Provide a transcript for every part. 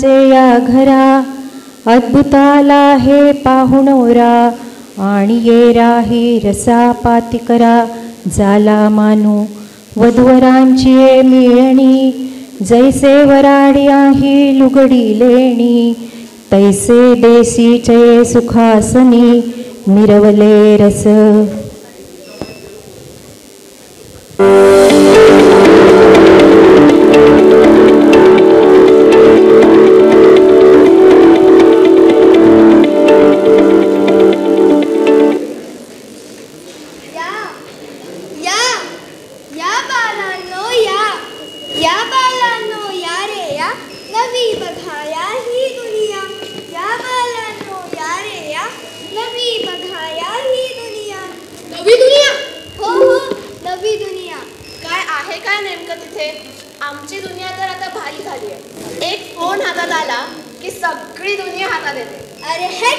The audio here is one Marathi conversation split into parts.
देवांचे या घरा, अद्भुताला हे पाहुणोरा, आणि ये राही रसा पाती करा. झाला मानू वधूवरांची मिळणी, जैसे वराडी आहे लुगडी लेणी, तैसे बेसीचे सुखासनी मिरवले रस. आमची दुनिया तर आता भारी झाली आहे. एक फोन हातात आला की सगळी दुनिया हातात येते. अरे हे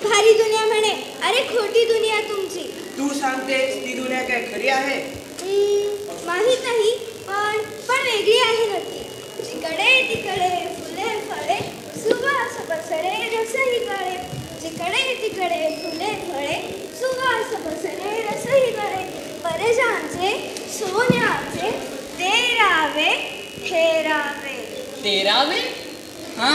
भारी दुनिया म्हणे, अरे खोटी दुनिया तुमची. तू सांगतेस ती दुनिया काय खरी आहे? माहित नाही, पण वेगळी आहे नक्की. जिकडे तिकडे फुले फळे, सुवास पसरे रसही गळे. जिकडे तिकडे फुले फळे, सुवास पसरे रसही गळे. परजांचे सोन्याचे तेरावे ठेरावे. तेरावे? हा,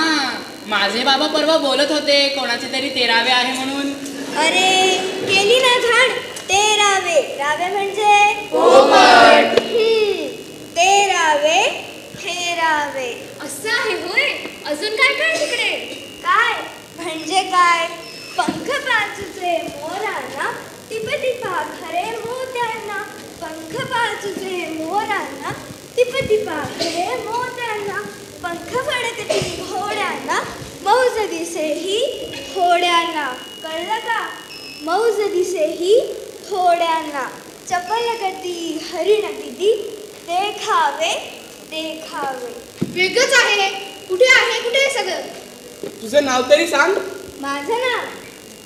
माझे बाबा परवा बोलत होते कोणाचे तरी तेरावे आहे म्हणून. अरे केली ना घाण. तेरावे रावे म्हणजे पोपट. तेरावे ठेरावे असं आहे होय. अजून काय काय तिकडे? काय म्हणजे काय? पंख पाचूचे मोरांना, टिपटिपा खरे मोत्यांना. पंख पाचूचे मोरांना, टिपटिपा खरे मोत्यांना. पंख फडकती घोड्यांना, मौज दिसेही थोड्यांना. कळलं का? मौज दिसेही थोड्यांना. चपल गती हरिण किती, देखावे देखावे. वेगळंच आहे. कुठे आहे, कुठे आहे सगळं? तुझं नाव तरी सांग. माझं नाव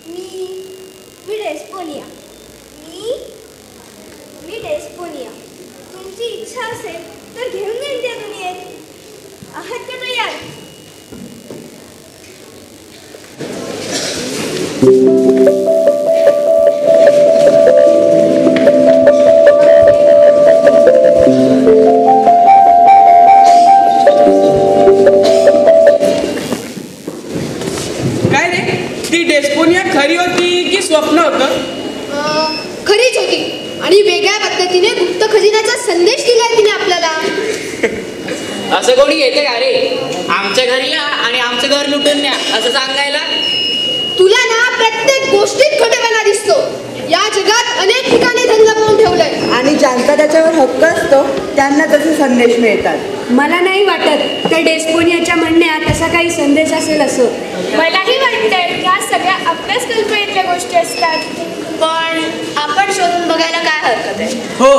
मी डेस्पोनिया. मी डेस्पोनिया. तुमची इच्छा असेल तर घेऊन जाईल त्या दुनियेत. आहात का तयार? काय रे, ती डेस्पोनिया खरी होती की स्वप्न होतं? खरीच होती आणि वेगळ्या पद्धतीने गुप्त खजिन्याचा संदेश दिलाय तिने आपल्याला. असं कोणी येते का रे? आमच्या घरी या आणि आमचं घर लुटून द्या असं सांगायला. तुला ना प्रत्येक गोष्टीत खोटेपणा दिसतो. या जगात अनेक ठिकाणी धन लपवून ठेवलंय आणि ज्यांचा त्याच्यावर हक्क असतो त्यांना तसे संदेश मिळतात. मला नाही वाटत त्या डेस्पोनियाच्या म्हणण्यात असा काही संदेश असेल असं. मलाही वाटतंय ह्या सगळ्या अभ्यास कल्पनेतल्या गोष्टी असतात. पण आपण शोधून बघायला काय हरकत आहे? हो,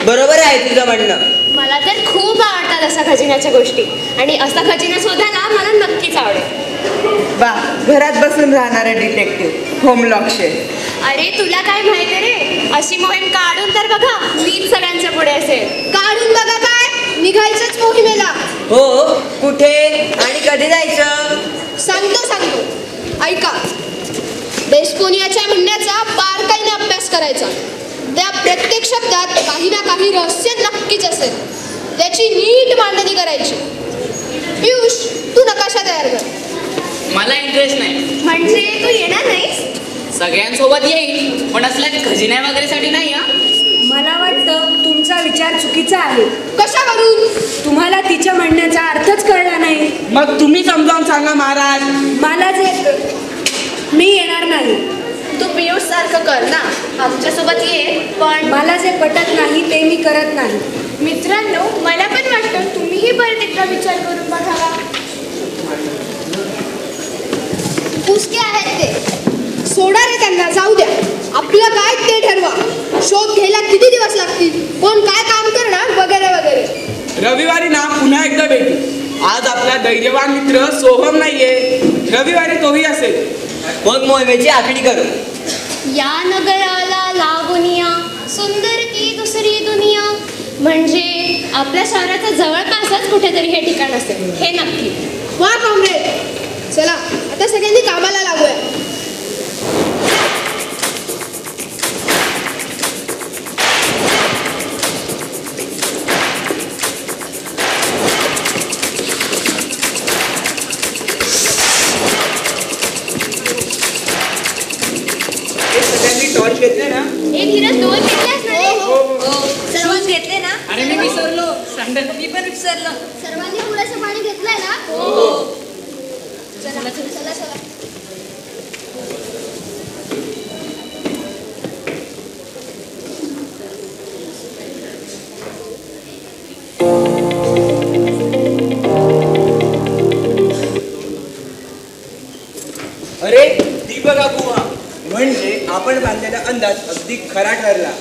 बरोबर आहे तुझं म्हणणं. मला तर खूप आवडतात अशा खजिन्याच्या गोष्टी आणि असा खजिना शोधायला मला नक्कीच आवडेल. वा, घरात बसून राहणारे डिटेक्टिव्ह, होमलॉक शेफ. अरे तुला काय माहिती रे, अशी मोहीम काढून तर बघा, मीच सगळ्यांच्या पुढे असेल. काढून बघा काय, निघायचंच मोहिमेला. हो, कुठे आणि कधी जायचं? सांगतो ऐका. डेस्पोनियाच्या म्हणण्याचा बारकाईने अभ्यास करायचा. त्या प्रत्येक शब्दात काही ना काही रहस्य नक्कीच असेल. त्याची नीट मांडणी करायची. पियुष, तू नकाशा तयार कर. मला इंटरेस्ट नाही. म्हणजे तू येणार नाहीस? सगळ्यांसोबत येईल, पण असल्या खजिन्या वगैरेसाठी नाही. हा, मला वाटतं तुमचा विचार चुकीचा आहे. कशा करून? तुम्हाला तिच्या म्हणण्याचा अर्थच कळला नाही. मग तुम्ही समजावून सांगा महाराज. मला जे मी येणार नाही. तू पियुष सारखं कर ना, आमच्यासोबत ये. पण मला जे पटत नाही ते मी करत नाही. मित्रांनो, मला पण वाटतं तुम्हीही परत एकदा विचार करून बघावा. पुसके आहेत ते, सोडा रे त्यांना, जाऊ द्या. आपलं काय ते ठरवा. शोध घ्यायला किती दिवस लागतील, कोण काय काम करणार वगैरे वगैरे. रविवारी ना पुन्हा एकदा भेटू. आज आपला धैर्यवान मित्र सोहम नाहीये, रविवारी तोही असेल. मग मोहिमेची आखणी करू. या नगराला लागुनिया सुंदर ती दुसरी दुनिया. म्हणजे आपल्या शहराच्या जवळपासच कुठेतरी हे ठिकाण असेल, हे नक्की. वा कॉम्रेड, चला आता सगळ्यांनी कामाला लागूया. सगळ्यांनी टॉर्च घेतले ना? एक धीरज 2 घेतल्यास ना रे? सर्वच घेतले ना? अरे मी विसरलो. मी पण विसरलो. सर्वांनी पुरेसं पाणी घेतलंय ना? चला चला चला. अरे ती बघा गुहा, म्हणजे आपण बांधलेला अंदाज अगदी खरा ठरला.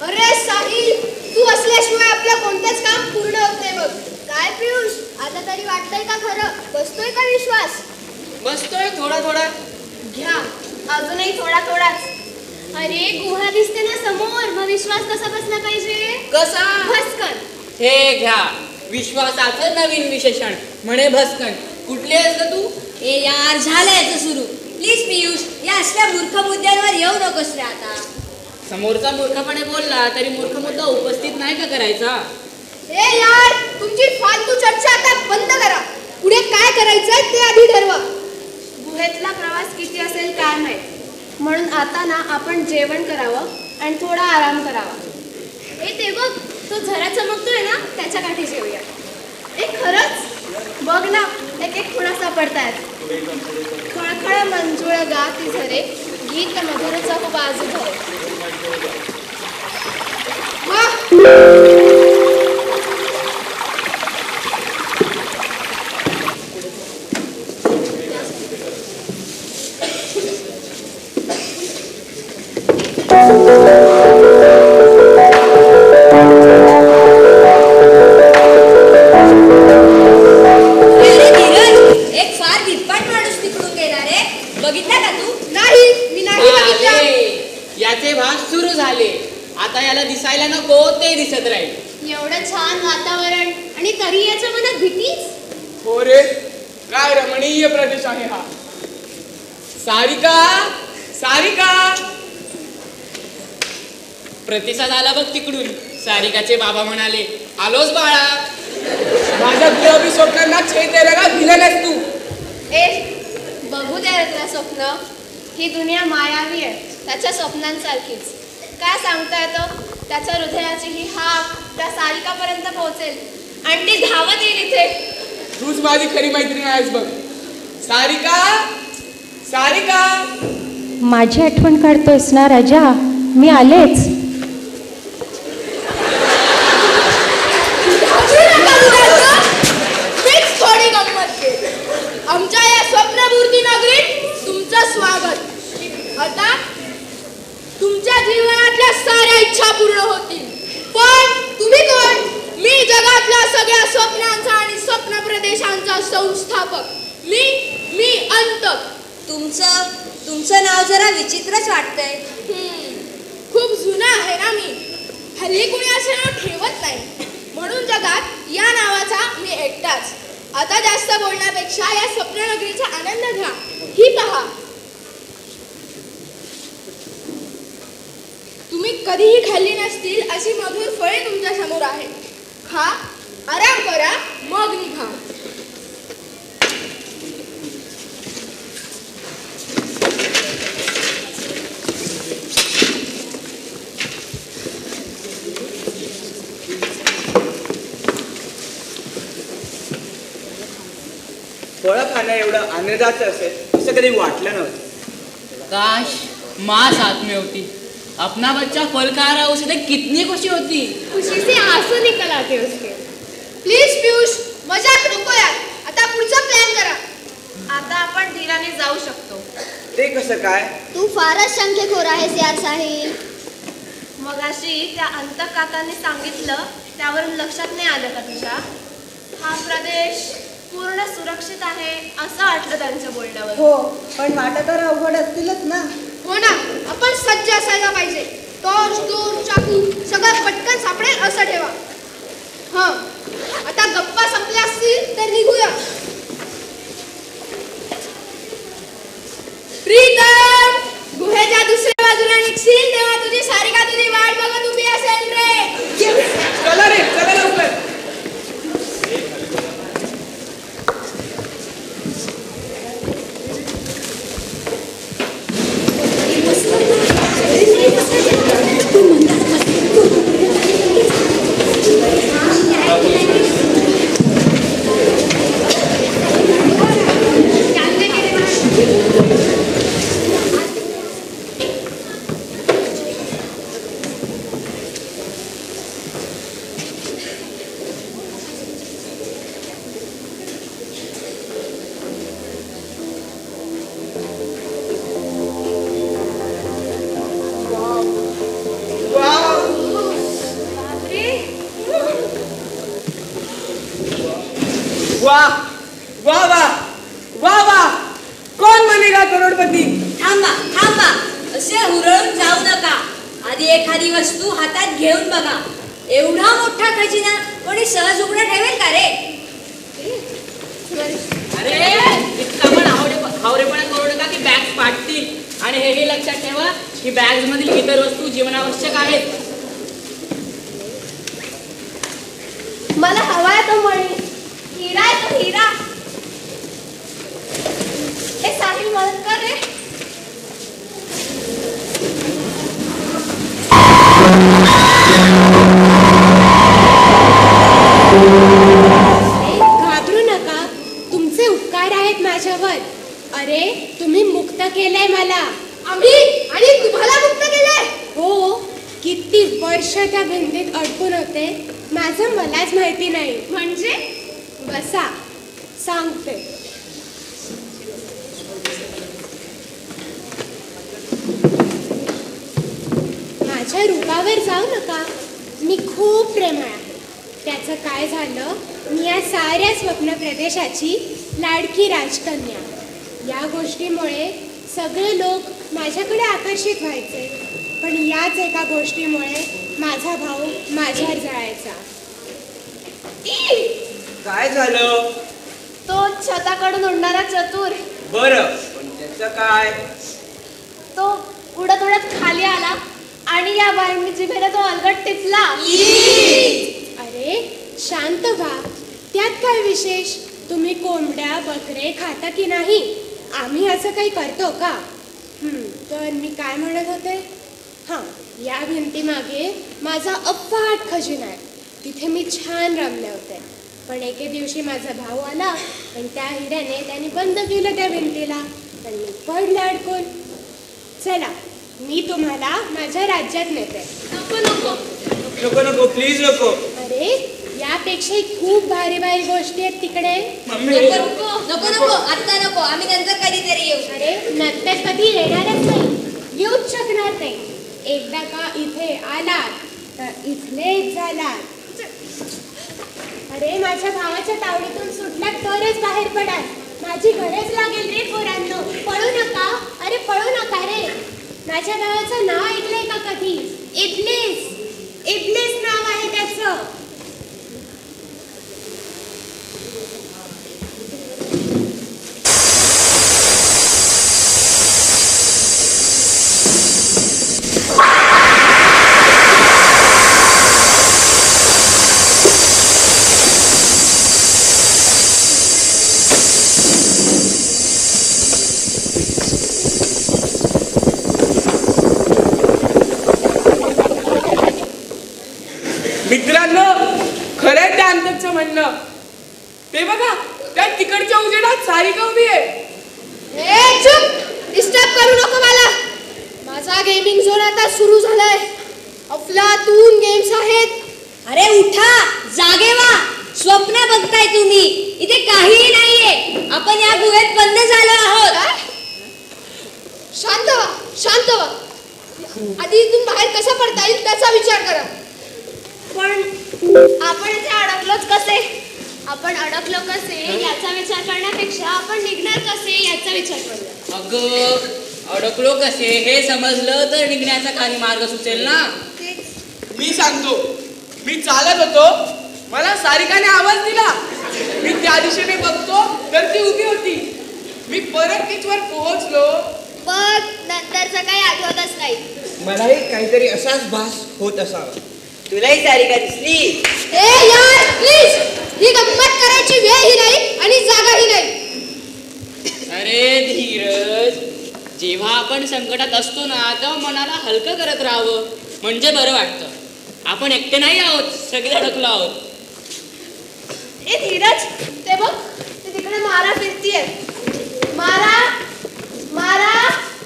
अरे साहिल, तू असल्याशिवाय आपलं कोणतंच काम पूर्ण होत नाही बघ. काय पियुष, आता तरी वाटतंय का खरं? बसतोय का विश्वास? बसतोय थोडा थोडा. घ्या, अजूनही थोडा थोडाच. अरे गुहा दिसते ना समोर, मग विश्वास कसा बसला पाहिजे? कसा? भस्कन. हे घ्या विश्वासाचं नवीन विशेषण म्हणे भस्कन. कुठली आहेस का तू? ए यार, झालं याचं सुरू. प्लीज पियुष, या असल्या मूर्ख मुद्द्यांवर येऊ नकोस रे आता. समोरचा मूर्खपणे बोलला तरी मूर्ख मुद्दा उपस्थित नाही का करायचा? ए यार, तुमची फालतू चर्चा आता बंद करा. पुढे काय करायचंय ते आधी ठरवा. गुहेतला प्रवास किती असेल काय माहित, म्हणून आता ना आपण जेवण करावं आणि थोडा आराम करावा. ए ते बघ, तो झरा चमकतोय ना, त्याच्या काठी जेवूया. ए खरंच बघ ना, एक एक खुणा सापडतायत. खळखळ मंजुळ गा ती झरे, गीत मधुरचा खूप बाजू धरे. याचे भास सुरू झाले. आता याला दिसायला नको ते दिसत राहील. एवढं छान वातावरण आणि तरी याच्या मनात भीतीच. हो रे, काय रमणीय प्रदेश आहे हा. सारिका, सारिका. प्रतिसाद आला बघ तिकडून. सारिकाचे बाबा म्हणाले, आलोच बाळा. माझ्या गुलाबी स्वप्नांना छेद द्यायला दिलं नाहीस तू. ए बघू दे तुला स्वप्न. ही दुनिया मायावी आहे, त्याच्या स्वप्नांसारखीच. काय सांगता येतं, त्याच्या हृदयाची ही हाक त्या सारिकापर्यंत पोहोचेल आणि ती धावत येईल इथे. तूच माझी खरी मैत्रीण आहेस बघ. सारिका, सारिका. माझी आठवण काढतोयस ना राजा? मी आलेच. थोडी गंमत केली. आमच्या या स्वप्नमूर्ती नगरीत तुमचं स्वागत. आता तुमच्या जीवनातल्या साऱ्या इच्छा पूर्ण होतील. पण तुम्ही कोण? मी जगातल्या सगळ्या स्वप्नांचा आणि स्वप्न प्रदेशांचा संस्थापक. मी अंत. तुमचं नाव जरा विचित्रच वाटतंय. खूप जुनं आहे ना मी. हल्ली कुणी असे नाव ठेवत नाही, म्हणून जगात या नावाचा मी एकटाच. आता जास्त बोलण्यापेक्षा या स्वप्ननगरीचा आनंद घ्या. ही पहा, तुम्ही कधीही खाल्ली नसतील अशी मधुर फळे तुमच्या समोर आहेत. खा, आराम करा, मग निघा. फळं खाणं एवढं आनंदाचं असेल असं कधी वाटलं नव्हतं. काश माँ साथ में होती. अपना बच्चा फल खा रहा, उसे देख कितनी खुशी होती. खुशी से आंसू निकल आते उसके. प्लीज पियुष, मजाक नको यार. आता पुढचा प्लॅन करा. आता आपण धीराने जाऊ शकतो. ते कसं काय? तू फारच शंकेखोर आहेस यार साहिल. मगाशी त्या अंत काकांनी सांगितलं त्यावरून लक्षात नाही आलं का तुझ्या? हा प्रदेश पूर्ण सुरक्षित आहे असं वाटलं त्यांच्या बोलण्यावर. हो, पण वाटा तर अवघड असतीलच ना. हो ना, आपण सज्ज असायला पाहिजे. टॉर्च, दोर, चाकू सगळं पटकन सापडेल असं ठेवा. आता गप्पा संपल्या असतील तर निघूया. निघशील तेव्हा तुझी सारिका तुझी वाट बघत उभी असेल रे. चला रे, चला लवकर. वाह वाह वाह वाह वाह, कोण बनेगा करोडपती. थांबा थांबा, असे हुरळून जाऊ नका. आधी एखादी वस्तू हातात घेऊन बघा. एवढा मोठा खजिना कोणी सहज उघडा ठेवेल का रे? अरे इतका पण हावरेपणा करू नका की बॅग फाटतील. आणि हे लक्षात ठेवा की बॅग्स मधील इतर वस्तू जीवनावश्यक आहेत. मला हवाय तो मणी, हिरा आहे तो हिरा. ए साहिल, मदत कर रे. घाबरू नका, तुमचे उपकार आहेत माझ्यावर. अरे तुम्ही मुक्त केलंय मला. आम्ही आणि तुम्हाला मुक्त केलंय. हो, किती वर्ष त्या भिंतीत अडकून होते माझं मलाच माहिती नाही. म्हणजे बसा, सांगते. माझ्या रूपावर जाऊ नका, मी खूप प्रेमळ आहे. त्याचं काय झालं, मी या साऱ्या स्वप्न प्रदेशाची लाडकी राजकन्या. या गोष्टीमुळे सगळे लोक माझ्याकडे आकर्षित व्हायचे. पण याच एका गोष्टीमुळे माझा भाऊ माझ्यावर जळायचा. काय झालं? तो छताकडून उडणारा चतुर, बरं, पण त्याचं काय? तो उडत उडत खाली आला आणि या वाळमी जिभेला तो अलगट टिपला. अरे शांत व्हा, त्यात काय विशेष? तुम्ही कोंबड्या बकरे खाता की नाही? आम्ही असं काही करतो का? तर मी काय म्हणत होते? हां, या भिंतीमागे माझा अफाट खजिना आहे. तिथे मी छान रमले होते. पण एके दिवशी माझा भाऊ आला आणि त्या हिऱ्याने त्याने बंद केलं त्या भिंतीला. पण मी पडले अडकून. चला, मी तुम्हाला माझ्या राज्यात नेते. नको नको नको नको, प्लीज नको. अरे यापेक्षा खूप भारी भारी गोष्टी आहेत तिकडे. मम्मी, नको नको नको, आता नको. आम्ही नंतर कधीतरी येऊ. अरे नंतर कधी येणारच नाही, येऊच शकणार नाही. एकदा का इथे आलात तर इथलेच झालात. अरे माझ्या भावाच्या तावडीतून सुटलात तरच बाहेर पडाल. माझी गरज लागेल रे पोरांनो. पळू नका, अरे पळू नका रे. माझ्या भावाचं नाव ऐकलंय का कधी? इबलीस, इबलीस नाव आहे त्याचं. मित्रांनो, खरंय त्या अंतकचं म्हणणं. ते बघा, त्या तिकडच्या उजेडात सारिका उभी आहे. ए चुप, डिस्टर्ब करू नको मला. माझा गेमिंग झोन आता सुरू झालाय. अफलातून गेम्स आहेत. अरे उठा, जागे व्हा. स्वप्न बघताय तुम्ही. इथे काहीही नाहीये. आपण या गुहेत बंद झालो आहोत. शांत व्हा, शांत व्हा. आधी इथून बाहेर कसा पडता येईल त्याचा विचार करा. पण आपण इथे अडकलोच कसे? आपण अडकलो कसे याचा विचार करण्यापेक्षा आपण निघणार कसे याचा विचार करूया. अगं, अडकलो कसे हे समजलं तर निघण्याचा काही मार्ग सुचेल ना. मी सांगतो. मी चालत होतो, मला सारिकाने आवाज दिला. मी त्या दिशेने बघतो तर ती उभी होती. मी परत तिथवर पोहोचलो. बघ, नंतरचं काही आठवतच नाही. मलाही काहीतरी असाच भास होत असावा. तुलाही सारिका दिसली? ए यार प्लीज, ही गंमत करायची वेळ ही नाही आणि जागाही नाही. अरे धीरज, जेव्हा आपण संकटात असतो ना तेव्हा मनाला हलकं करत राहावं, म्हणजे बरं वाटतं. आपण एकटे नाही आहोत, सगळे अडकलो आहोत. ए धीरज, ते बघ, ते तिकडे मारा फिरतीये. मारा मारा.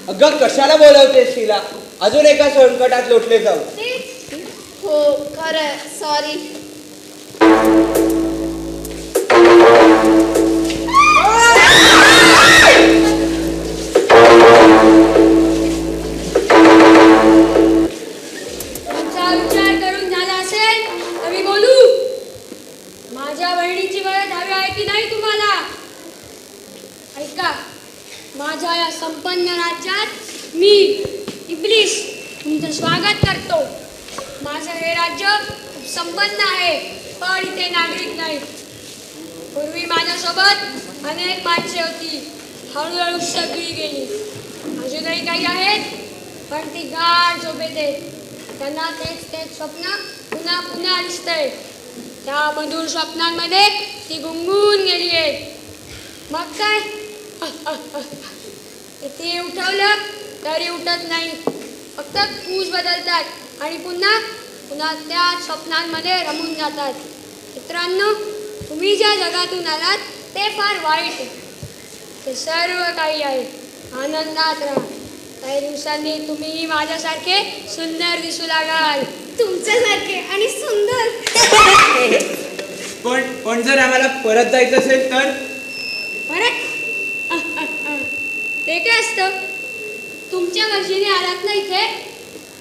अगं कशाला बोलवतेस तिला? अजून एका संकटात लोटले जाऊ. हो खरं, सॉरी. तुमचा विचार करून झाला असेल तर मी बोलू. माझ्या बहिणीची मदत हवी आहे की नाही तुम्हाला? ऐका, माझ्या या संपन्न राज्यात मी इब्लिस तुमचं स्वागत करतो. माझं हे राज्य खूप संपन्न आहे, पण इथे नागरिक नाहीत. पूर्वी माझ्यासोबत अनेक माणसे होती, हळूहळू सगळी गेली. अजूनही काही आहेत, पण ती गाढ झोपेत आहेत. त्यांना तेच तेच स्वप्न पुन्हा पुन्हा दिसतंय. त्या मधुर स्वप्नांमध्ये ती गुंगून गेली आहेत. मग काय, किती उठवलं तरी उठत नाही. फक्त कूस बदलतात आणि पुन्हा पुन्हा त्या स्वप्नांमध्ये रमून जातात. मित्रांनो, तुम्ही ज्या जगातून आलात ते फार वाईट आहे. ते सर्व काही आहे. आनंदात राहा. काही दिवसांनी तुम्ही माझ्यासारखे सुंदर दिसू लागाल. तुमच्यासारखे आणि सुंदर. पण जर आम्हाला परत जायचं असेल तर? परत ते काय असतं? तुमच्या मर्जीने आलात ना इथे,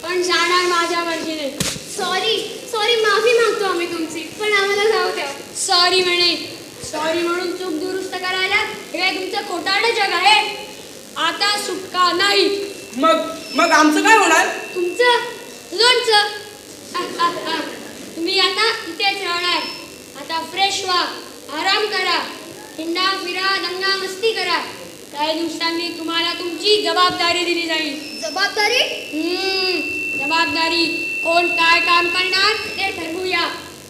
पण जाणार माझ्या मर्जीने. सॉरी सॉरी, माफी मागतो आम्ही तुमची, पण आम्हाला जाऊ द्या. सॉरी म्हणे, सॉरी म्हणून चूक दुरुस्त करायला हे काय तुमचं खोटारडं जग आहे? आता सुटका नाही. मग आमचं काय होणार? तुमचं लोणचं. तुम्ही आता इथेच राहणार. आता फ्रेश व्हा, आराम करा, हिंडा फिरा, दंगा मस्ती करा. काही दिवसांनी तुम्हाला तुमची जबाबदारी दिली जाईल. जबाबदारी? जबाबदारी. कोण काय काम करणार ते ठरवूया.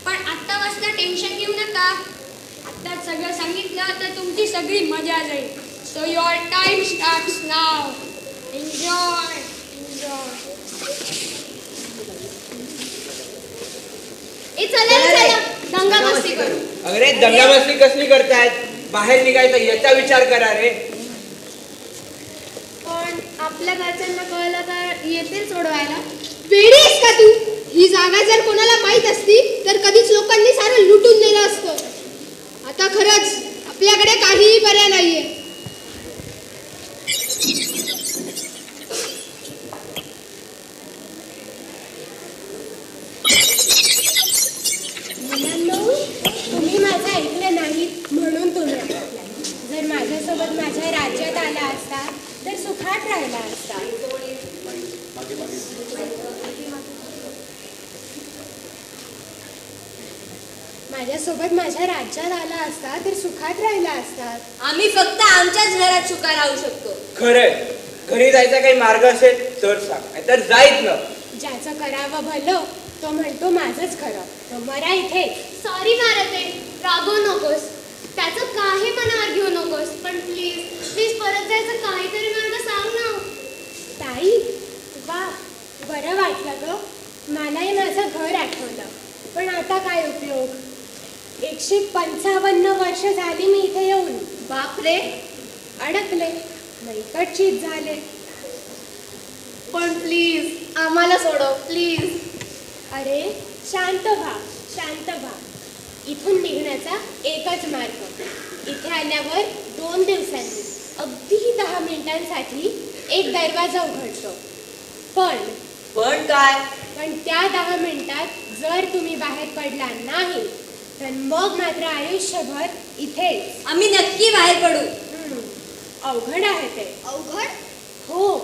पण आत्तापासून टेन्शन घेऊ नका. आत्ता सगळं सांगितलं तर तुमची सगळी मजा जाईल. So your time starts now. Enjoy enjoy. चला दंगा मस्ती करू. अरे दंगामस्ती कसली करतायत? बाहेर निघायचं याचा विचार करा रे. पण आपल्या घरच्यांना कळलं तर येतील सोडवायला. वेडी आहेस का तू? ही जागा जर कोणाला माहित असती तर कधीच लोकांनी सारं लुटून नेलं असतं. आता खरंच आपल्याकडे काहीही पर्याय नाहीये. मुलांनो, तुम्ही माझं ऐकलं नाहीत म्हणून तुम्ही ऐकलं. जर माझ्यासोबत माझ्या राज्यात आला असता तर सुखात राहिला असता. माझ्यासोबत माझ्या राज्यात आला असता तर सुखात राहिला असता. आम्ही फक्त आमच्याच घरात सुखा राहू शकतो. खरंय, घरी जायचा काही मार्ग असेल तर सांग, नाहीतर जाईत ना. ज्याचं करावं भलं तो म्हणतो माझंच खरं, तो मरा इथे. सॉरी मारते, रागवू नकोस. त्याचं काही मनावर घेऊ नकोस. पण प्लीज प्लीज परत जायचं काहीतरी मार्ग सांग ना. ताई, वा, बरं वाटलं ग. मलाही माझं घर आठवलं. पण आता काय उपयोग? 155 वर्ष झाली मी इथे येऊन. बापरे, अडकले, मैकटचीत झाले. पण प्लीज आम्हाला सोडव प्लीज. अरे शांत व्हा, शांत व्हा. इथून निघण्याचा एकच मार्ग. इथे आल्यावर 2 दिवसांनी अगदी 10 मिनिटांसाठी एक दरवाजा उघडतो. पण काय? पण त्या 10 मिनिटात जर तुम्ही बाहेर पडला नाही तर मग मात्र आयुष्यभर इथेच. आम्ही नक्की बाहेर पडू. अवघड आहे ते. अवघड? हो,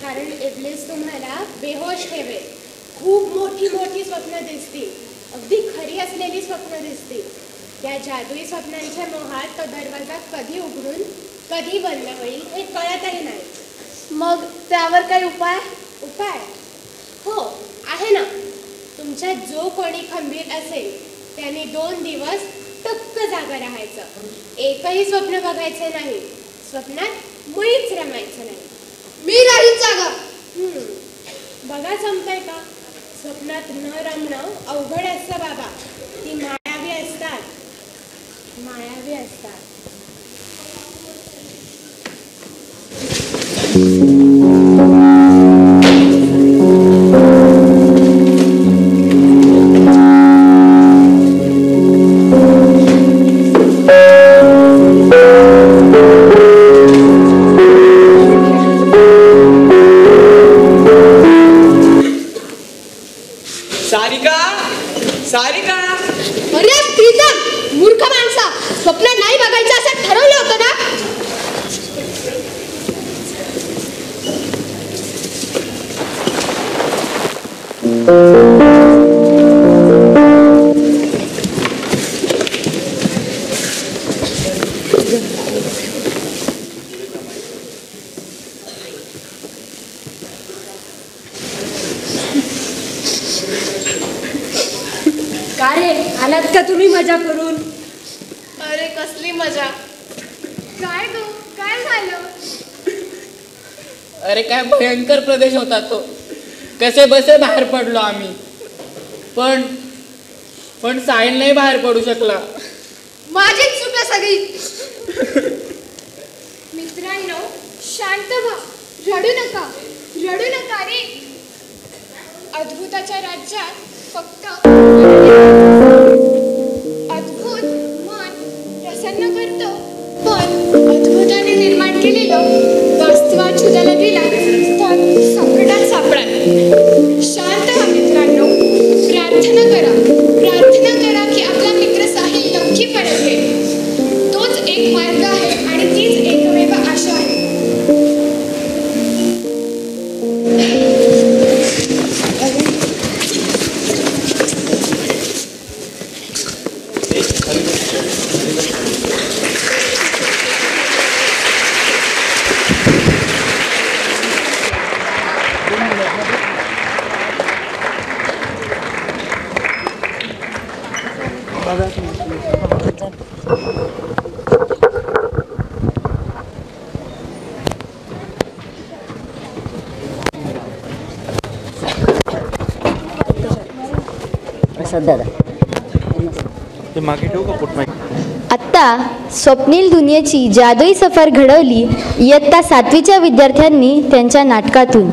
कारण इब्लिस तुम्हाला बेहोश ठेवेल. खूप मोठी मोठी स्वप्न दिसतील, अगदी खरी असलेली स्वप्न दिसतील. त्या जादुई स्वप्नांच्या मोहात तो दरवाजा कधी उघडून कधी बंद होईल हे कळतही नाही. मग त्यावर काही उपाय? उपाय? आहे ना, तुमच्यात जो कोणी खंबीर असेल त्याने 2 दिवस टक्क जागा राहायचं. एकही स्वप्न बघायचे नाही. स्वप्नात मुळीच रमायचं नाही. मी राहीन जागा. बघा जमतंय का? स्वप्नात न रमणं अवघड असतं बाबा. ती मायावी असतात, मायावी असतात. सारिका, सारिका. अरे प्रीतम, मूर्ख माणसा, स्वप्न नाही बघायचं असं ठरवलं होतं ना. का रे, आलात का तुम्ही मजा करून? अरे कसली मजा. काय गो, काय झालं? अरे काय भयंकर प्रदेश होता तो. कसे बसे बाहेर पडलो आम्ही. पण साहिल नाही बाहेर पडू शकला. माझीच चूक आहे सगळी. मित्रांनो, शांत व्हा, रडू नका, रडू नका रे. अद्भुताच्या राज्यात फक्त अद्भुत मन प्रसन्न करतो, पण अद्भुताने निर्माण केलेलं वास्तवात शोधायला गेला तर संकटात सापडाल. शांत व्हा मित्रांनो, प्रार्थना करा की आपला मित्र साहिल नक्की परत येईल. तोच एक मार्ग आहे आणि तीच एकमेव आशा आहे. आत्ता स्वप्नील दुनियेची जादुई सफर घडवली इयत्ता 7वीच्या विद्यार्थ्यांनी त्यांच्या नाटकातून.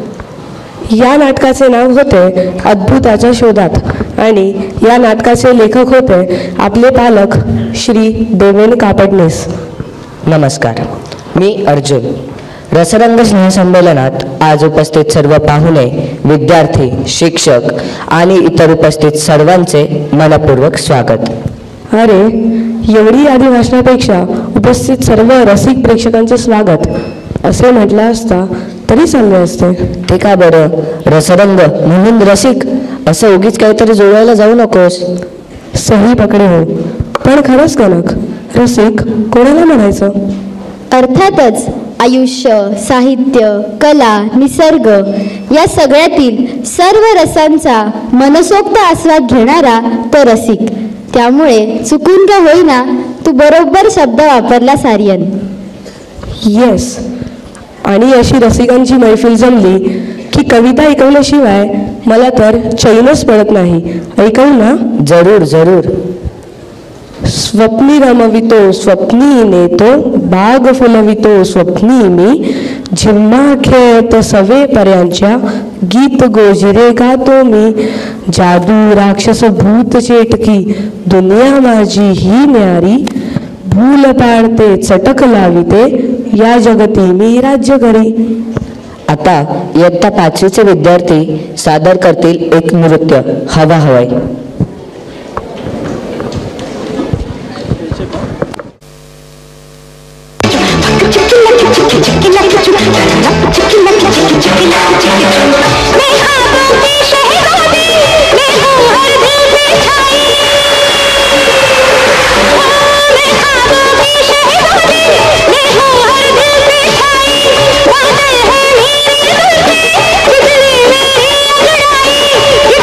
या नाटकाचे नाव होते अद्भुताच्या शोधात आणि या नाटकाचे लेखक होते आपले पालक श्री देवेन कापडणीस. नमस्कार, मी अर्जुन. रसरंग स्नेहसंमेलनात आज उपस्थित सर्व पाहुणे, विद्यार्थी, शिक्षक आणि इतर उपस्थित सर्वांचे मनपूर्वक स्वागत. अरे, एवढी यादी भाषणापेक्षा उपस्थित सर्व रसिक प्रेक्षकांचे स्वागत असे म्हटलं असता तरी चालले असते. ते का बरं? रसरंग म्हणून रसिक असं उगीच काहीतरी जोडायला जाऊ नकोस. सही पकडे हो, पण खरंच कनक, रसिक कोणाला म्हणायचं? अर्थातच आयुष्य, साहित्य, कला, निसर्ग या सगळ्यातील सर्व रसांचा मनसोक्त आस्वाद घेणारा तो रसिक. त्यामुळे चुकून का होईना तू बरोबर शब्द वापरला सारियन. येस, आणि अशी रसिकांची मैफिल जमली की कविता ऐकवल्याशिवाय मला तर चैनच पडत नाही. ऐकव ना? जरूर जरूर. स्वप्नी रमवितो स्वप्नी नेतो, बाग फुलवितो स्वप्नी मी, झिम्मा खेळत सवे पर्यांच्या, गीत गोजिरे गातो मी, जादू राक्षस भूत चेटकी, दुनिया माझी ही न्यारी, भूल पाडते चटक लाविते, या जगती मी राज्य करी. आता इयत्ता 5वीचे विद्यार्थी सादर करतील एक नृत्य, हवा हवाई. ये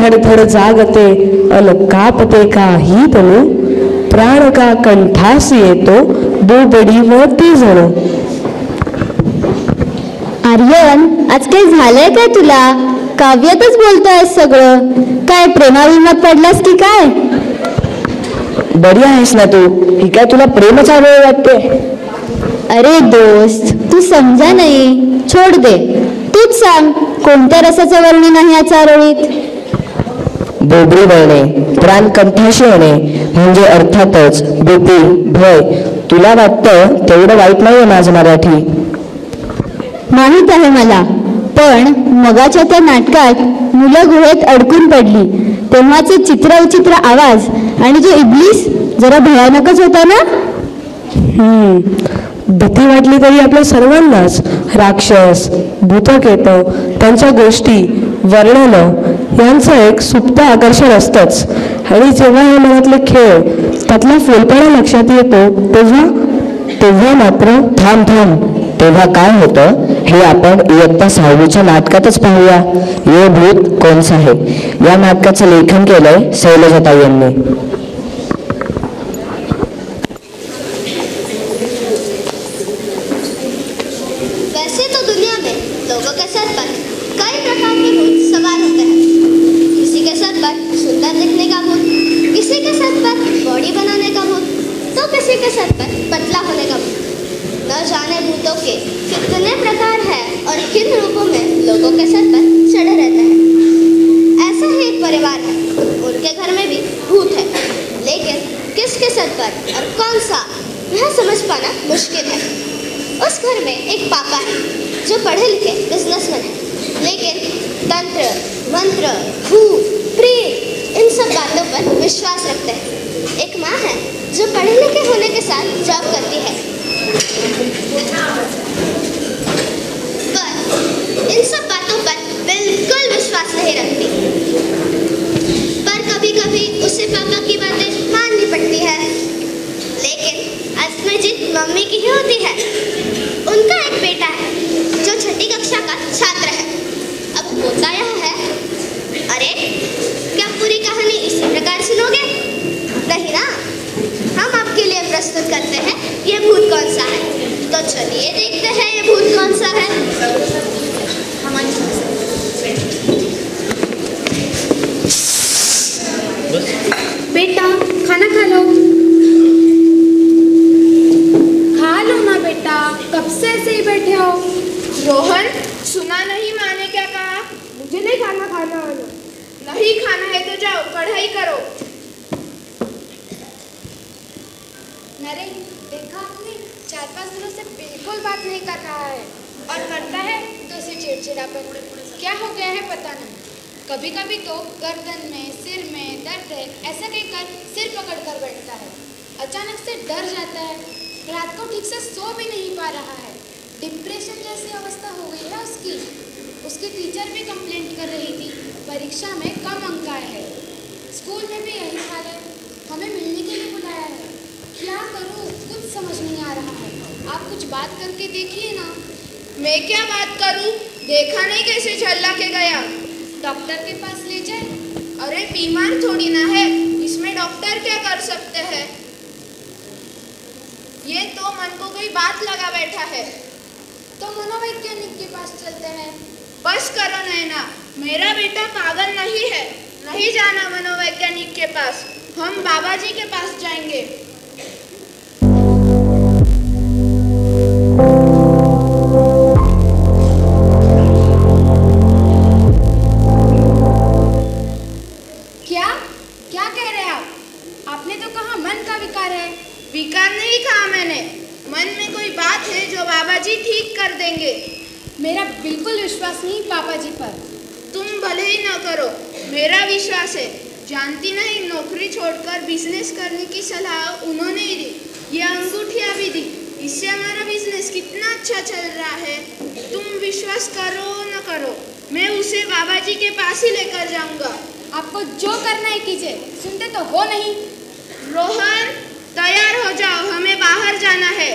धडधड जागते अन कापते काही तनु, प्राण का कंठास येतो दुबडी वळती जणू. आर्यन, आज काही झालंय काय तुला? काव्यातच बोलतोय सगळं. काय प्रेमाविमात पडलास की काय? बरी आहेस ना तू? ही काय तुला प्रेमच वेळ वाटते? अरे दोस्त, तू समजा नाही. छोड दे. तूच सांग, कोणत्या रसाचं वर्णन आहे या चारोळीत? बोबडी वळणे, प्राण कंठाशी येणे म्हणजे अर्थातच भीती, भय. तुला वाटतं तेवढं वाईट नाहीये माझं मराठी. माहित आहे मला, पण मगाच्या त्या नाटकात मुलं गुहेत अडकून पडली तेव्हाचे चित्रविचित्र आवाज आणि जो इब्लीस जरा भयानकच होता ना. भीती वाटली तरी आपल्या सर्वांनाच राक्षस, भूतकेत, त्यांच्या गोष्टी, वर्णनं यांचं एक सुप्त आकर्षण असतंच. आणि जेव्हा हे मनातले खेळ, त्यातला फोलपणा लक्षात येतो तेव्हा मात्र थांब. तेव्हा काय होतं हे आपण इयत्ता 6वीच्या नाटकातच पाहूया. ये भूत कोणसा है या नाटकाचं लेखन केलंय शैलजाताई यांनी. वैसे तो दुनिया में लोगों के सर पर कई प्रकार के भूत सवार होते हैं. किसी के सर पर सुंदर दिखने का भूत, किसी के सर पर बॉडी बनाने का भूत, तो किसी के सर पर पतला होने का भूत. न जाने भूतों के कितने प्रकार हैं और किन रूपों में लोगों के सर पर चढ़े रहते हैं. ऐसा ही एक परिवार है, उनके घर में भी भूत है, लेकिन किसके सर पर और कौन सा यह समझ पाना मुश्किल है. उस घर में एक पापा है जो पढ़े लिखे बिजनेसमैन है, लेकिन तंत्र, मंत्र, भूत, प्रेत इन सब बातों पर विश्वास रखते हैं. एक माँ है जो पढ़े लिखे होने के साथ जॉब करती है, पर इन सब बातों पर बिल्कुल विश्वास नहीं रखती. पर कभी कभी उसे पापा की बातें माननी पड़ती है, लेकिन असली जीत मम्मी की ही होती है. उनका एक बेटा है जो 6ठी कक्षा का छात्र है. अब होता यह है, अरे क्या पूरी कहानी इसी प्रकार सुनोगे? नहीं ना, हम आपके लिए प्रस्तुत करते हैं ये भूत कौन सा है. तो चलिए देखते हैं ये भूत कौन सा है. बेटा खाना खा लो. खा लो ना बेटा, कब से ऐसे ही बैठे हो? रोहन, सुना नहीं माने क्या कहा? मुझे नहीं खाना आना. नहीं खाना है तो जाओ पढ़ाई करो. नरेन, देखा आपने 4-5 दिनों से बिल्कुल बात नहीं कर रहा है, और करता है तो उसे चिड़चिड़ापन. क्या हो गया है पता नहीं. कभी कभी तो गर्दन में, सिर में दर्द है ऐसा कहकर सिर पकड़ कर बैठता है. अचानक से डर जाता है, रात को ठीक से सो भी नहीं पा रहा है. डिप्रेशन जैसी अवस्था हो गई है उसकी. उसकी टीचर भी कंप्लेंट कर रही थी, परीक्षा में कम अंक आए हैं. स्कूल में भी यही हाल है. हमें मिलने के लिए बुलाया है. क्या करूं, कुछ समझ नहीं आ रहा है. आप कुछ बात करके देखिए ना. मैं क्या बात करूं? देखा नहीं कैसे झल्ला के गया. डॉक्टर के पास ले जाए. अरे बीमार थोड़ी ना है, इसमें डॉक्टर क्या कर सकते हैं. ये तो मन को कोई बात लगा बैठा है. तो मनोवैज्ञानिक के पास चलते हैं. बस करो नैना, मेरा बेटा पागल नहीं है. नहीं जाना मनोवैज्ञानिक के पास, हम बाबा जी के पास जाएंगे. क्या कह रहे हैं आप? आपने तो कहा मन का विकार है. विकार नहीं कहा मैंने. मन में कोई बात है जो बाबा जी ठीक कर देंगे. मेरा बिल्कुल विश्वास नहीं पापा जी पर. तुम भले ही न करो, मेरा विश्वास है. जानती नहीं, नौकरी छोड़कर बिजनेस करने की सलाह उन्होंने ही दी. ये अंगूठियाँ भी दी. इससे हमारा बिजनेस कितना अच्छा चल रहा है. तुम विश्वास करो न करो, मैं उसे बाबा जी के पास ही लेकर जाऊंगा. आपको जो करना है कीजिए, सुनते तो हो नहीं. रोहन, तैयार हो जाओ, हमें बाहर जाना है.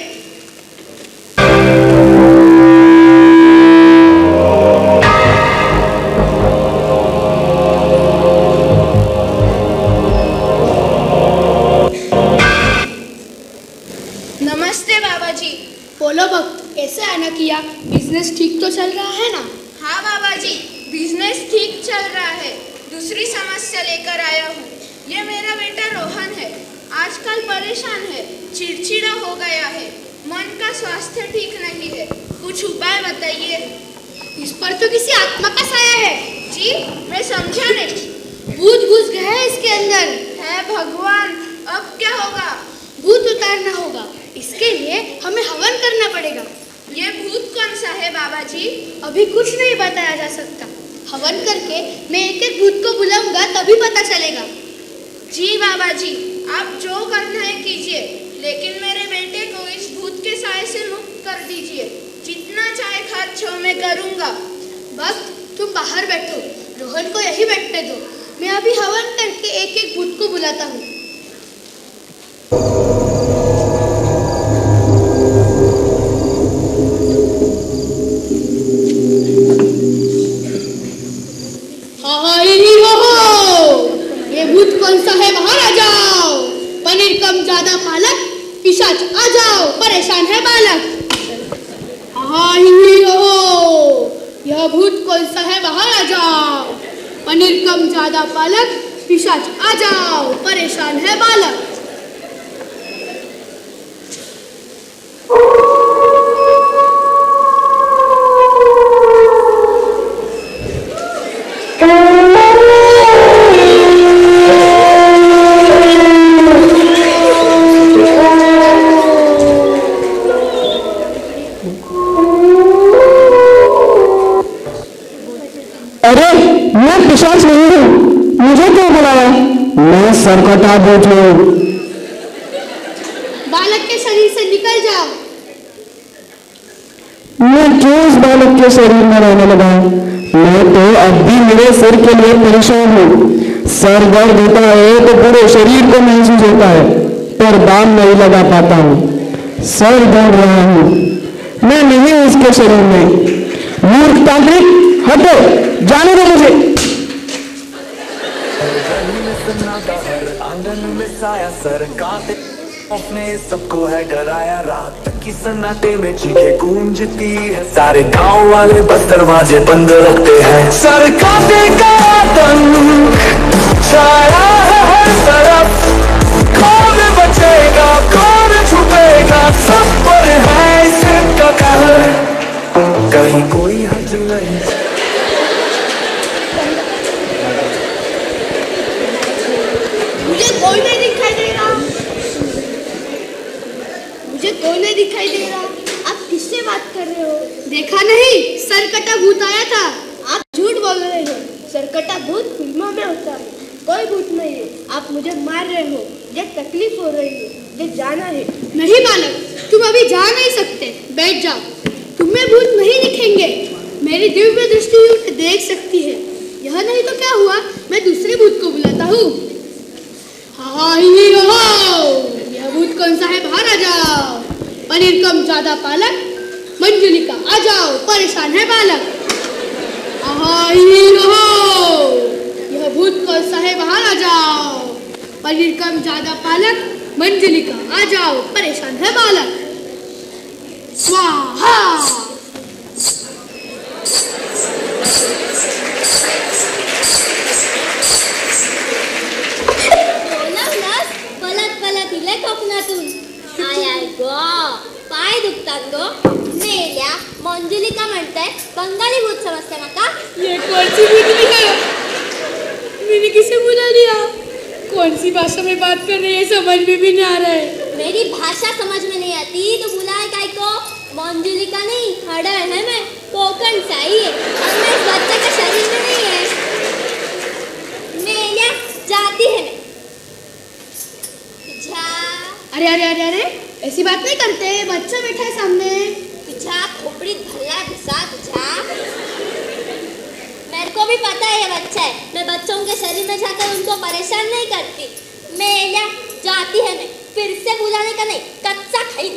बिजनेस ठीक तो चल रहा है ना? हाँ बाबा जी, बिजनेस ठीक चल रहा है। दूसरी समस्या लेकर आया हूँ। ये मेरा बेटा रोहन है, आजकल परेशान है, चिड़चिड़ा हो गया है, मन का स्वास्थ्य ठीक नहीं है। कुछ उपाय बताइए। इस पर तो किसी आत्मा का साया है। जी, मैं समझा नहीं। भूत घुस गया है इसके अंदर। है भगवान, अब क्या होगा? भूत उतारना होगा। इसके लिए हमें हवन करना पड़ेगा। ये भूत कौन सा है बाबा जी? अभी कुछ नहीं बताया जा सकता। हवन करके मैं एक एक भूत को बुलाऊंगा, तभी पता चलेगा। जी बाबा जी, आप जो करना है कीजिए, लेकिन मेरे बेटे को इस भूत के साए से मुक्त कर दीजिए। जितना चाहे खर्च हो मैं करूंगा। भक्त, तुम बाहर बैठो, रोहन को यही बैठने दो। मैं अभी हवन करके एक एक भूत को बुलाता हूँ। ये भूत कौन सा है? बाहर आ जाओ। पनीर कम ज्यादा पालक, पिशाच आ जाओ, परेशान है बालक। यह भूत कौन सा है? बाहर आ जाओ। पनीर कम ज्यादा पालक, पिशाच आ जाओ, परेशान है बालक। सरकटा भूत हूँ। बालक के शरीर से निकल जाओ। मैं क्यों इस बालक के शरीर में रहने लगा? मैं तो अब भी मेरे सिर के लिए परेशान हूँ। सर दर्द होता है तो पूरे शरीर को महसूस होता है, पर बाम नहीं लगा पाता हूँ। सर दर्द रहा हूँ, मैं नहीं हूँ इसके शरीर में। मूर्ख तांत्रिक, हटो, जाने दो मुझे। आंगन में साया सरकाते अपने सबको है डराया। रात की सन्नाटे में चीखें गूंजती है, सारे गांव वाले बस दरवाजे बंद रखते हैं। सरकाते का आतंक छाया है हर तरफ, कौन बचेगा कौन छुपेगा, सब पर है इसका कहर, कहीं कोई हद नहीं। मुझे कोई नहीं दिखाई दे रहा। मुझे कोई नहीं दिखाई दे रहा। आप किससे बात कर रहे हो? देखा नहीं, सरकटा भूत आया था। आप झूठ बोल रहे हो। सरकटा भूत फिल्मों में होता है, कोई भूत नहीं है। आप मुझे मार रहे हो, मुझे तकलीफ हो रही है, मुझे जाना है। नहीं बालक, तुम अभी जा नहीं सकते, बैठ जाओ। तुम्हें भूत नहीं दिखेंगे, मेरी दिव्य दृष्टि उन्हें देख सकती है। यह नहीं तो क्या हुआ, मैं दूसरे भूत को बुलाता हूँ। यह भूत कौन सा है? बाहर आ जाओ। पनीर कम ज्यादा पालक, मंजुलिका आ जाओ, परेशान है बालक। यह भूत कौन सा है? बाहर आ जाओ। पनीर कम ज्यादा पालक, मंजुलिका आ जाओ, परेशान है बालक। स्वाहा। पाय दुखतात गो मेल्या। मंजुलिका म्हणताय बंगाली भूत समजते मका? ये कौन सी भूतनी है? मैंने किसे बुला लिया? कौन सी भाषा में बात कर रही है, समझ में भी नहीं आ रहा है। मेरी भाषा समझ में नहीं आती तो बुलाए काय को? मंजुलिका नहीं, खड़ा है मैं, कोकण से आई है और मैं इस बच्चे के शरीर में नहीं है। मेल्या जाती है मैं। अरे अरे अरे अरे, ऐसी बात नहीं करते, बच्चा बैठा है सामने। तुझा खोपड़ी भल्ला घुसा तुझा। मेरे को भी पता है ये बच्चा है, मैं बच्चों के शरीर में जाकर उनको परेशान नहीं करती। मेल्या जाती है मैं, फिर से बुलाने का नहीं, कच्चा खाई।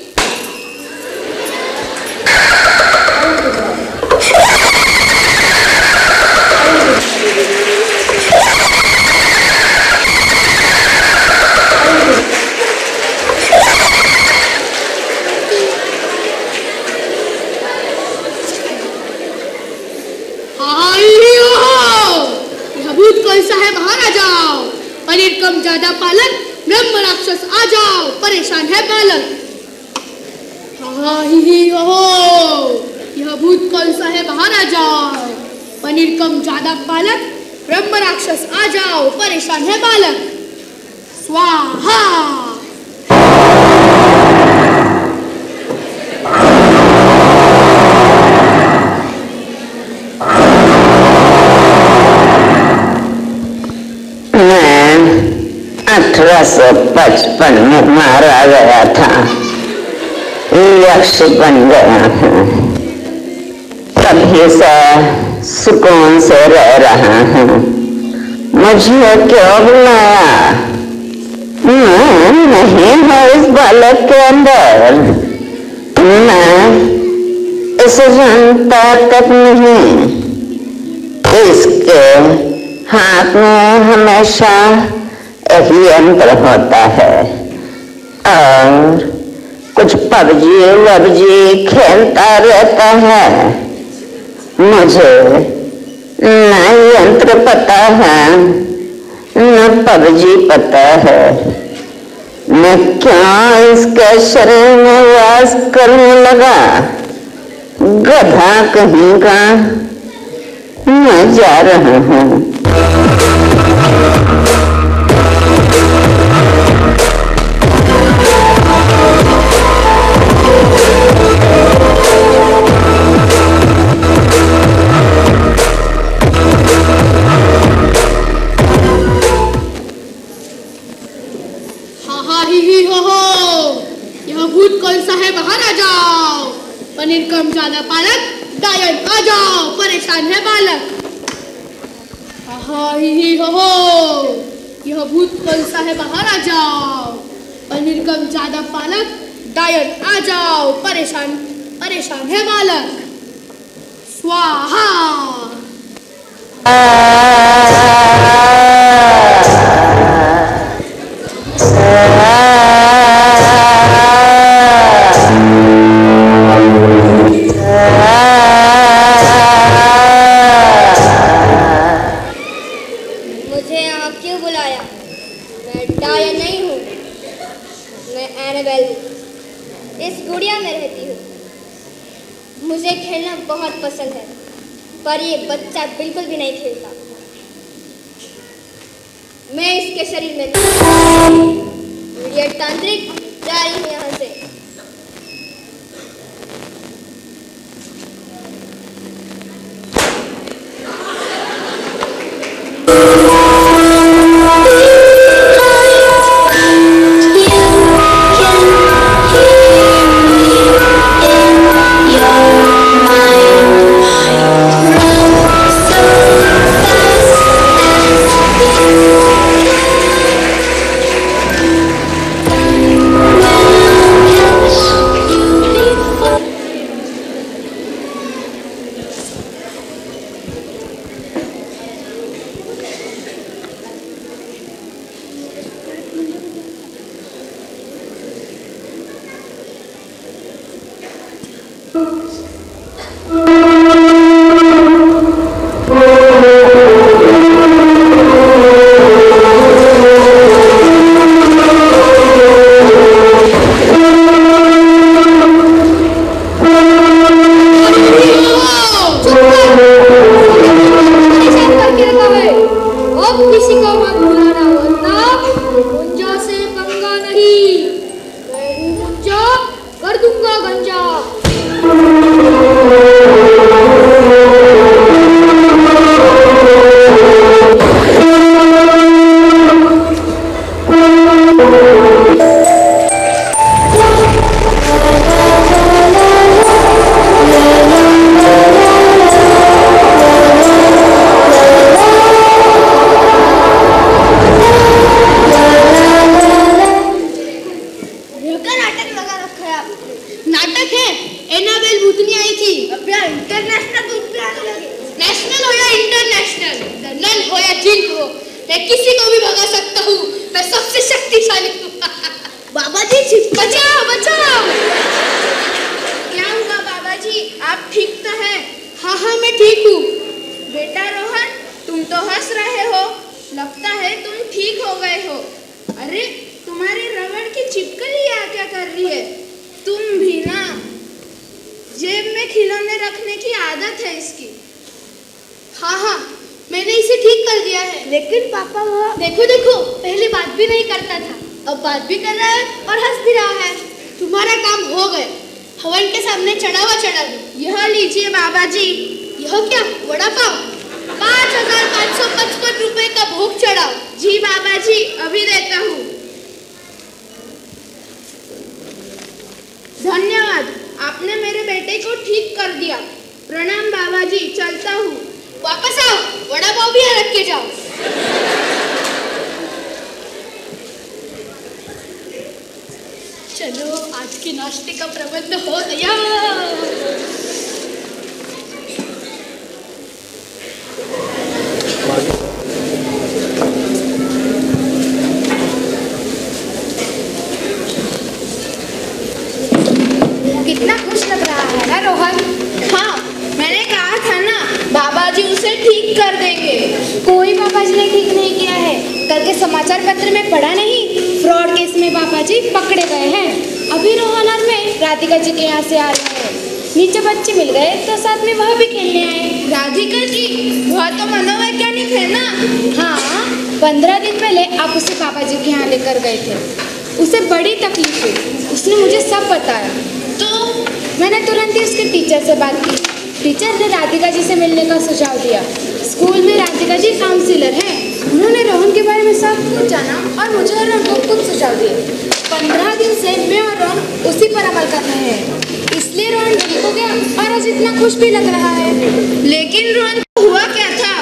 आ जाओ, पनीर कम ज्यादा पालक, ब्रह्म राक्षस आ जाओ, परेशान है बालक। हाँ ही हो, यह भूत कौन सा है, बाहर आ जाओ, पनीर कम ज्यादा पालक, ब्रह्म राक्षस आ जाओ, परेशान है बालक। स्वाहा। मैं 1855 में मारा गया था, यक्ष बन गया हूँ, तभी से सुकून से रह रहा हूँ। मुझे क्यों बुलाया? मैं नहीं हूँ इस बालक के अंदर, मैं इसे जानता तक नहीं। इसके हाथ में हमेशा एक यंत्र होता है और कुछ पबजी वबजी खेलता रहता है। मुझे न यंत्र पता है न पबजी पता है। मैं क्या इसके शरीर में वास करने लगा? गधा कहीं का। मैं जा रहा हूँ। यह भूत कौन सा है, बाहर आ जाओ, पनीर कम ज्यादा पालक, डायन आ जाओ, परेशान है बालक। ही हो, यह भूत कौन सा है, बाहर आ जाओ, पनीर कम ज्यादा पालक, डायन आ जाओ, परेशान है बालक। स्वाहा। मुझे यहाँ क्यों बुलाया? मैं डायन नहीं हूँ, मैं एनाबेल हूँ। इस गुड़िया में रहती हूँ। मुझे खेलना बहुत पसंद है, पर ये बच्चा बिल्कुल भी नहीं खेलता। मैं इसके शरीर में इडियट तांत्रिक जा रही हूँ यहाँ से। बेटा रोहन, तुम तो हंस रहे हो, लगता है रही है। तुम भी ना, जेब में खिलौने रखने की आदत है इसकी। हाँ, मैंने इसे ठीक कर दिया है। लेकिन पापा वो देखो, पहले बात भी नहीं करता था, अब बात भी कर रहा है और हंस भी रहा है। तुम्हारा काम हो गया, हवन के सामने चढ़ावा चढ़ा दो। यह लीजिए बाबा जी। यह क्या, वड़ा पाव? 5,555 रुपए का भोग चढ़ाओ। जी बाबा जी, अभी देता हूँ। धन्यवाद, आपने मेरे बेटे को ठीक कर दिया। प्रणाम बाबा जी, चलता हूँ। वापस आओ, वड़ा पाव भी यहाँ रख के जाओ। चलो, आज के नाश्ते का प्रबंध हो गया। कितना खुश लग रहा है ना रोहन? हाँ, मैंने कहा था ना, बाबा जी उसे ठीक कर देंगे। कोई बाबा जी ने ठीक नहीं किया है। कल के समाचार पत्र में पढ़ा नहीं, फ्रॉड केस में बाबा जी पकड़े गए हैं। अभी रोहन और मैं राधिका जी के यहाँ से आ रहे हैं। नीचे बच्चे मिल गए तो साथ में वह भी खेलने आए। राधिका जी, वह तो मनोवैज्ञानिक है ना? हाँ, 15 दिन पहले आप उसे पापा जी के यहाँ लेकर गए थे। उसे बड़ी तकलीफ हुई, उसने मुझे सब बताया। तो मैंने तुरंत ही उसके टीचर से बात की। टीचर ने राधिका जी से मिलने का सुझाव दिया। स्कूल में राधिका जी काउंसिलर हैं। उन्होंने रोहन के बारे में सब कुछ जाना और मुझे और रोहन को कुछ सुझाव दिए। 15 दिन से मैं और रोहन उसी पर अमल कर रहे हैं, इसलिए रोहन ठीक हो गया और आज इतना खुश भी लग रहा है। लेकिन रोहन को हुआ क्या था?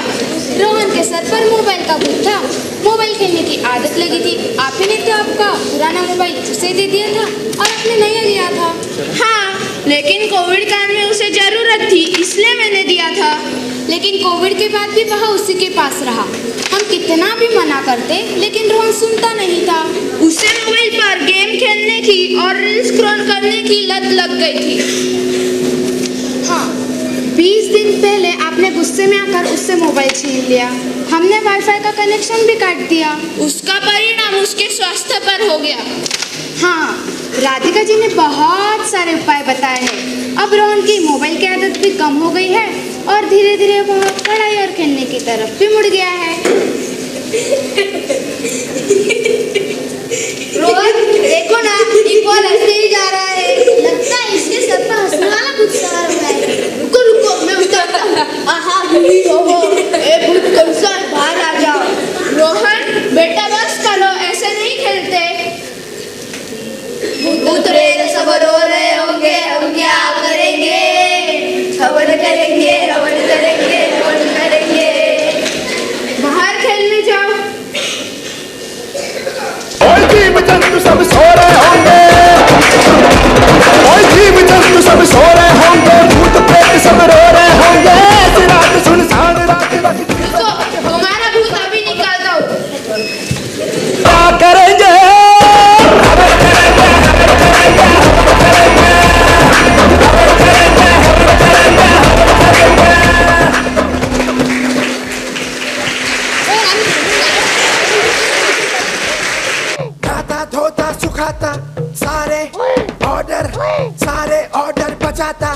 रोहन के सर पर मोबाइल का भूत था। मोबाइल खेलने की आदत लगी थी। आप ही ने तो आपका पुराना मोबाइल उसे दे दिया था और आपने नया लिया था। हाँ, लेकिन कोविड काल में उसे जरूरत थी, इसलिए मैंने दिया था। लेकिन कोविड के बाद भी वह उसी के पास रहा। हम कितना भी मना करते, लेकिन रोहन सुनता नहीं था। उसे मोबाइल पर गेम खेलने की और रील्स स्क्रॉल करने की लत लग गई थी। हाँ, 20 दिन पहले आपने गुस्से में आकर उससे मोबाइल छीन लिया। हमने वाईफाई का कनेक्शन भी काट दिया। उसका परिणाम उसके स्वास्थ्य पर हो गया। हाँ, राधिका जी ने बहुत सारे उपाय बताए हैं। अब रोहन की मोबाइल की आदत भी कम हो गई है और धीरे धीरे वह पढ़ाई और खेलने की तरफ भी मुड़ गया है। रोहन, देखो ना, इक्वल ऐसे ही जा रहा है। लगता है इसके सर पर हंसने वाला कुछ सवार हो रहा है। रुको, मैं उतरता हूँ। आहा, ए भूत कंसा, बाहर आ जाओ। रोहन बेटा, बस करो, ऐसे नहीं खेलते। भूत प्रेत सब रो रहे होंगे, हम क्या करेंगे? हवन करेंगे, हवन करेंगे, हवन करेंगे। बाहर खेलने जाओ। और जीव जंतु सब सो रहे होंगे, और जीव जंतु सब सो रहे होंगे, भूत प्रेत सब रो रहे होंगे। रात सुनसान रात तो तुम्हारा भूत अभी निकाल दो। क्या करेंगे? खाता धोता सुखाता, सारे ऑर्डर बचाता।